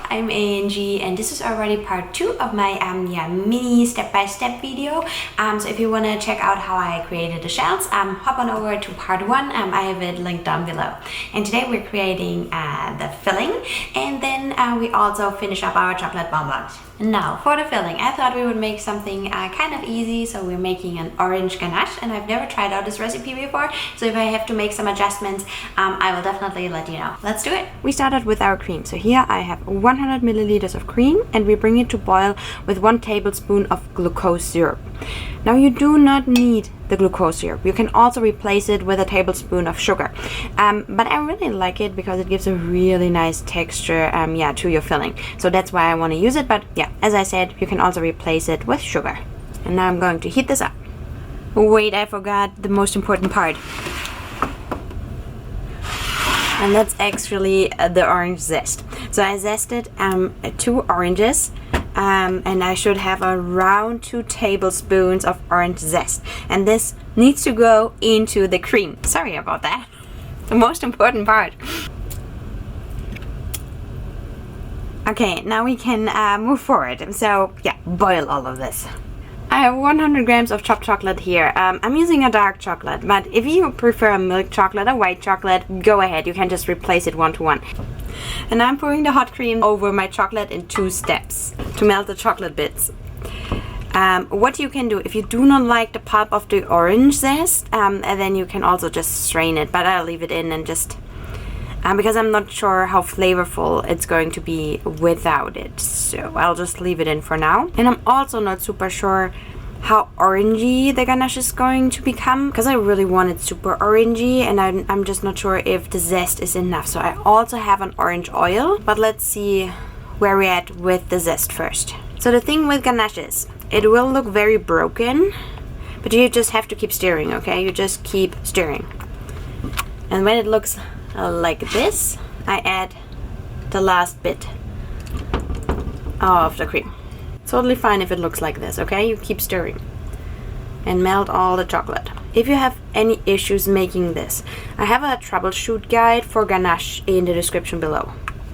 I'm Angi and this is already part 2 of my mini step-by-step video. So if you want to check out how I created the shells, hop on over to part 1. I have it linked down below. And today we're creating the filling, and then we also finish up our chocolate bonbons. Now for the filling, I thought we would make something kind of easy, so we're making an orange ganache, and I've never tried out this recipe before, so if I have to make some adjustments, I will definitely let you know. Let's do it! We started with our cream, so here I have 100 milliliters of cream, and we bring it to boil with 1 tablespoon of glucose syrup. Now you do not need the glucose syrup. You can also replace it with a tablespoon of sugar. But I really like it because it gives a really nice texture to your filling. So that's why I want to use it. But yeah, as I said, you can also replace it with sugar. And now I'm going to heat this up. Wait, I forgot the most important part. And that's actually the orange zest. So I zested 2 oranges. And I should have around 2 tablespoons of orange zest, and this needs to go into the cream. Sorry about that. The most important part. Okay, now we can move forward. So yeah, boil all of this. I have 100 grams of chopped chocolate here. I'm using a dark chocolate, but if you prefer milk chocolate or white chocolate, go ahead. You can just replace it 1-to-1. And I'm pouring the hot cream over my chocolate in 2 steps to melt the chocolate bits. What you can do, if you do not like the pulp of the orange zest, and then you can also just strain it, but I'll leave it in and just because I'm not sure how flavorful it's going to be without it, so I'll just leave it in for now. And I'm also not super sure how orangey the ganache is going to become, because I really want it super orangey, and I'm just not sure if the zest is enough. So I also have an orange oil, but let's see where we're at with the zest first. So the thing with ganache is, it will look very broken, but you just have to keep stirring, okay? You just keep stirring. And when it looks like this, I add the last bit of the cream. Totally fine if it looks like this, okay? You keep stirring and melt all the chocolate. If you have any issues making this, I have a troubleshoot guide for ganache in the description below.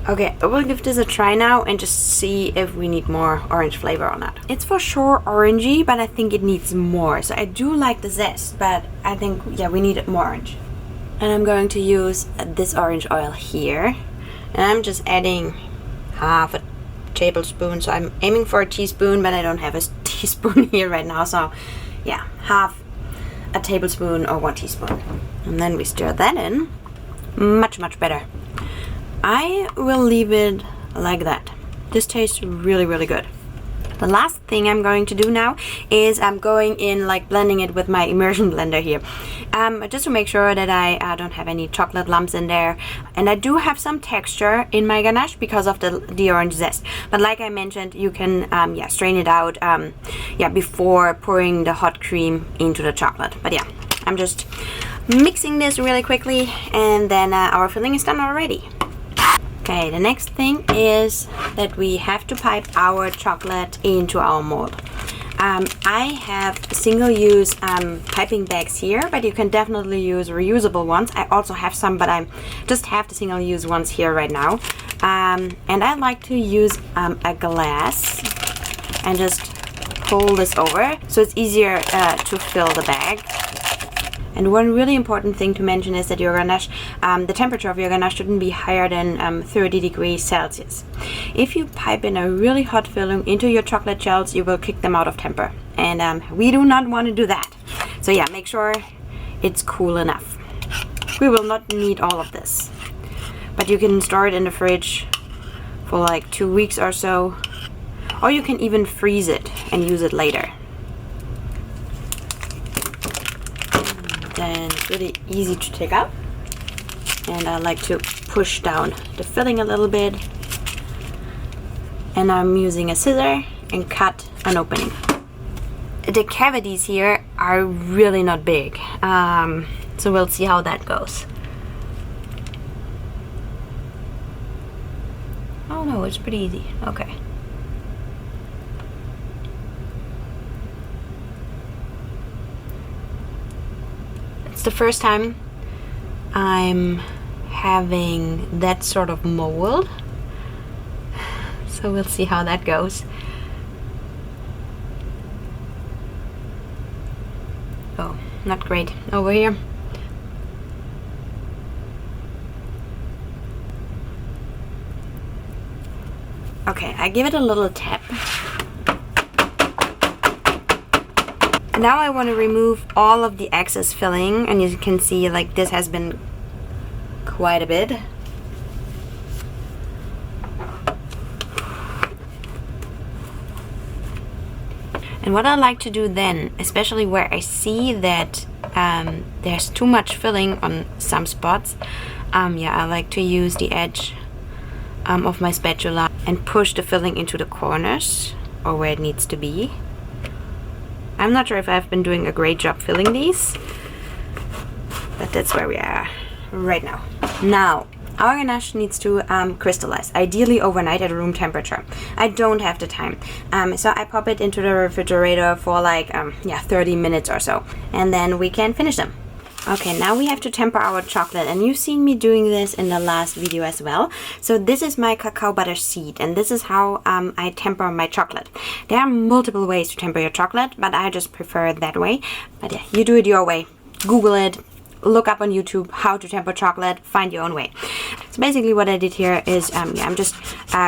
Okay, I will give this a try now and just see if we need more orange flavor or not. It's for sure orangey, but I think it needs more. So I do like the zest, but I think, yeah, we need more orange. And I'm going to use this orange oil here. And I'm just adding half a tablespoon. So I'm aiming for a teaspoon, but I don't have a teaspoon here right now. So yeah, half a tablespoon or 1 teaspoon. And then we stir that in. Much better. I will leave it like that. This tastes really good. The last thing I'm going to do now is I'm going in, like, blending it with my immersion blender here, just to make sure that I don't have any chocolate lumps in there. And I do have some texture in my ganache because of the orange zest, but like I mentioned, you can strain it out before pouring the hot cream into the chocolate. But yeah, I'm just mixing this really quickly, and then our filling is done already. Okay, the next thing is that we have to pipe our chocolate into our mold. I have single-use piping bags here, but you can definitely use reusable ones. I also have some, but I just have the single-use ones here right now. And I like to use a glass and just pull this over so it's easier to fill the bag. And one really important thing to mention is that your ganache, the temperature of your ganache shouldn't be higher than 30 degrees Celsius. If you pipe in a really hot filling into your chocolate shells, you will kick them out of temper. And we do not want to do that. So yeah, make sure it's cool enough. We will not need all of this. But you can store it in the fridge for like 2 weeks or so. Or you can even freeze it and use it later. And it's really easy to take out, and I like to push down the filling a little bit, and I'm using a scissor and cut an opening. The cavities here are really not big, so we'll see how that goes. Oh no, it's pretty easy. Okay. It's the first time I'm having that sort of mold. So we'll see how that goes. Oh, not great. Over here. Okay, I give it a little tap. Now I want to remove all of the excess filling, and you can see like this has been quite a bit. And what I like to do then, especially where I see that there's too much filling on some spots, yeah, I like to use the edge of my spatula and push the filling into the corners or where it needs to be. I'm not sure if I've been doing a great job filling these, but that's where we are right now. Now, our ganache needs to crystallize, ideally overnight at room temperature. I don't have the time, so I pop it into the refrigerator for like 30 minutes or so, and then we can finish them. Okay, now we have to temper our chocolate, and you've seen me doing this in the last video as well. So this is my cacao butter seed, and this is how I temper my chocolate. There are multiple ways to temper your chocolate, but I just prefer it that way. But yeah, you do it your way. Google it, look up on YouTube how to temper chocolate, find your own way. So basically what I did here is I'm just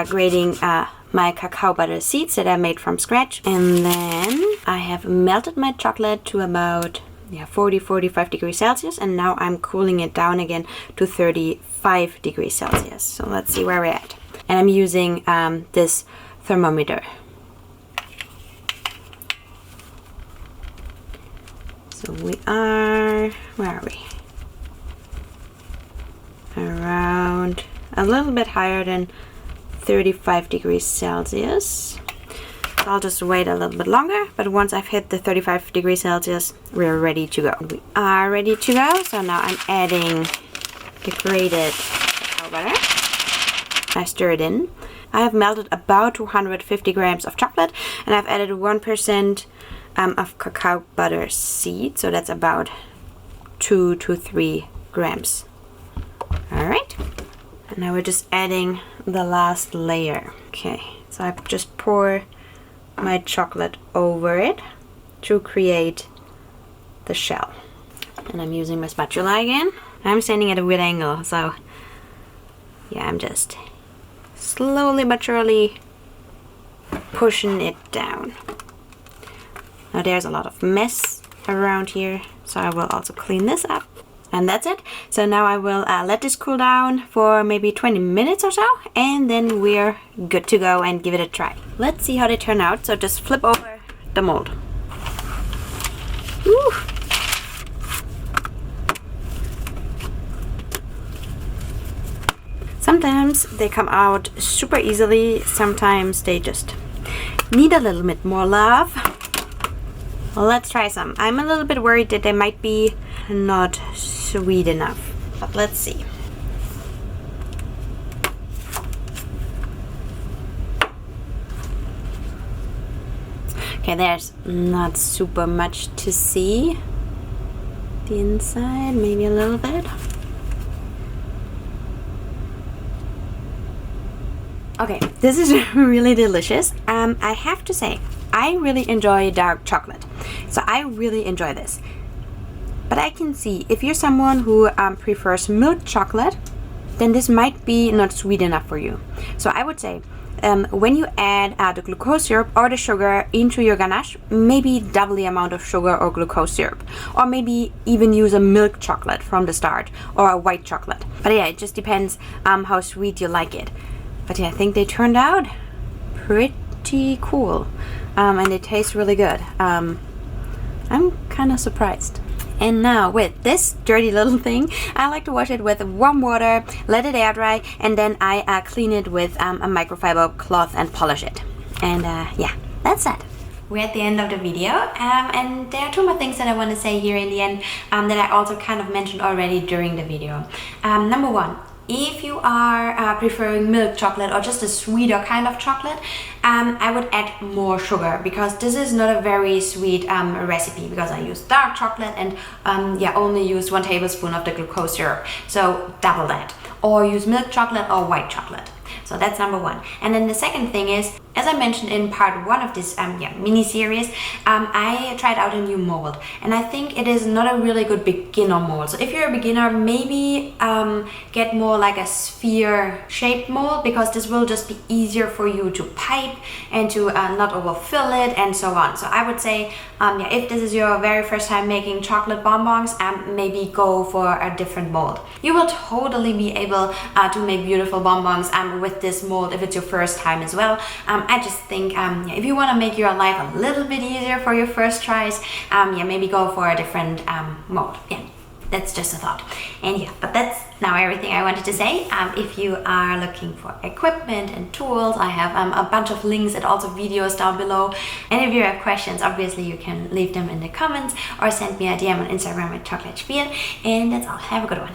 grating my cacao butter seeds that I made from scratch, and then I have melted my chocolate to about 40-45 degrees Celsius, and now I'm cooling it down again to 35 degrees Celsius. So let's see where we're at. And I'm using this thermometer. So we are, where are we? Around a little bit higher than 35 degrees Celsius. I'll just wait a little bit longer, but once I've hit the 35 degrees Celsius, we're ready to go. We are ready to go, so now I'm adding the grated cacao butter. I stir it in. I have melted about 250 grams of chocolate, and I've added 1% of cacao butter seed, so that's about 2 to 3 grams. Alright, and now we're just adding the last layer. Okay, so I just pour my chocolate over it to create the shell. And I'm using my spatula again. I'm standing at a weird angle, so yeah, I'm just slowly but surely pushing it down. Now there's a lot of mess around here, so I will also clean this up. And that's it. So now I will let this cool down for maybe 20 minutes or so, and then we're good to go and give it a try. Let's see how they turn out. So just flip over the mold. Woo. Sometimes they come out super easily, sometimes they just need a little bit more love. Well, let's try some. I'm a little bit worried that they might be not sweet enough, but let's see. Okay, there's not super much to see. The inside, maybe a little bit. Okay, this is really delicious. I have to say, I really enjoy dark chocolate, so I really enjoy this. But I can see if you're someone who prefers milk chocolate, then this might be not sweet enough for you. So I would say when you add the glucose syrup or the sugar into your ganache, maybe double the amount of sugar or glucose syrup, or maybe even use a milk chocolate from the start or a white chocolate. But yeah, it just depends how sweet you like it. But yeah, I think they turned out pretty cool, and they taste really good. I'm kind of surprised. And now with this dirty little thing, I like to wash it with warm water, let it air dry, and then I clean it with a microfiber cloth and polish it. And yeah, that's that. We're at the end of the video, and there are two more things that I want to say here in the end that I also kind of mentioned already during the video. Number one, if you are preferring milk chocolate or just a sweeter kind of chocolate, I would add more sugar, because this is not a very sweet recipe, because I use dark chocolate and yeah, only use 1 tablespoon of the glucose syrup. So double that, or use milk chocolate or white chocolate. So that's number one. And then the second thing is, as I mentioned in part 1 of this mini series, I tried out a new mold, and I think it is not a really good beginner mold. So if you're a beginner, maybe get more like a sphere shaped mold, because this will just be easier for you to pipe and to not overfill it and so on. So I would say if this is your very first time making chocolate bonbons, maybe go for a different mold. You will totally be able to make beautiful bonbons with this mold if it's your first time as well. I just think if you want to make your life a little bit easier for your first tries, maybe go for a different mold. Yeah, that's just a thought. And yeah, but that's now everything I wanted to say. If you are looking for equipment and tools, I have a bunch of links and also videos down below. And if you have questions, obviously you can leave them in the comments or send me a DM on Instagram at chocolate spiel. And that's all. Have a good one.